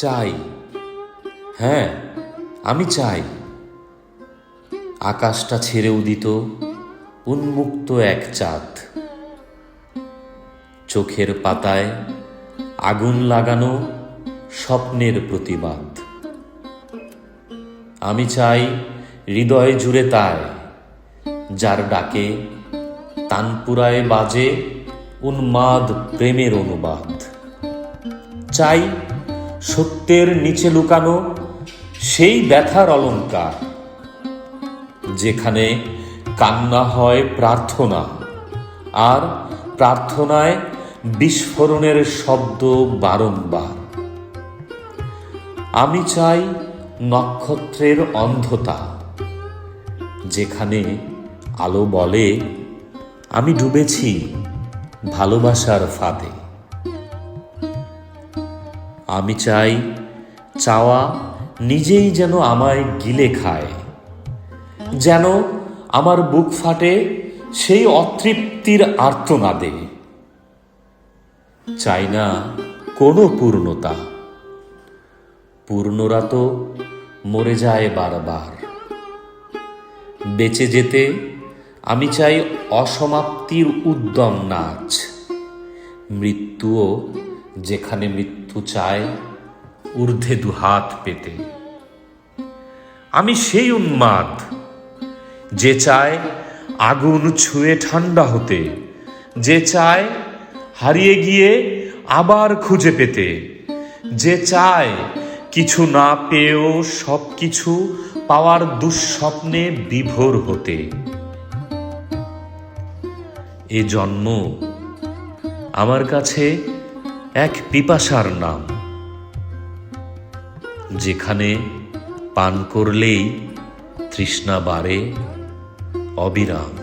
চাই, হ্যাঁ আমি চাই আকাশটা ছেড়ে উদিত উন্মুক্ত এক চাঁদ, চোখের পাতায় আগুন লাগানো স্বপ্নের প্রতিবাদ। আমি চাই হৃদয় জুড়ে তাই, যার ডাকে তানপুরায় বাজে উন্মাদ প্রেমের অনুবাদ। চাই সত্যের নিচে লুকানো সেই ব্যথার অলংকার, যেখানে কান্না হয় প্রার্থনা, আর প্রার্থনায় বিস্ফোরণের শব্দ বারংবার। আমি চাই নক্ষত্রের অন্ধতা, যেখানে আলো বলে আমি ডুবেছি ভালোবাসার ফাঁদে। আমি চাই চাওয়া নিজেই যেন আমায় গিলে খায়, যেন আমার বুক ফাটে সেই অতৃপ্তির আর্তনাদে। চাই না কোনো পূর্ণতা, পূর্ণরা তো মরে যায় বারবার। বেঁচে যেতে আমি চাই অসমাপ্তির উদ্যম নাচ, মৃত্যুও যেখানে মৃত্যু চায় ঊর্ধ্বে দুহাত পেতে। আমি সেই উন্মাদ যে চায় আগুন ছুঁয়ে ঠান্ডা হতে, যে চায় হারিয়ে গিয়ে আবার খুঁজে পেতে, যে চায় কিছু না পেয়েও সব কিছু পাওয়ার দুঃস্বপ্নে বিভোর হতে। এ জন্ম আমার কাছে এক পিপাসার নাম, যেখানে পান করলেই তৃষ্ণা বাড়ে অবিরাম।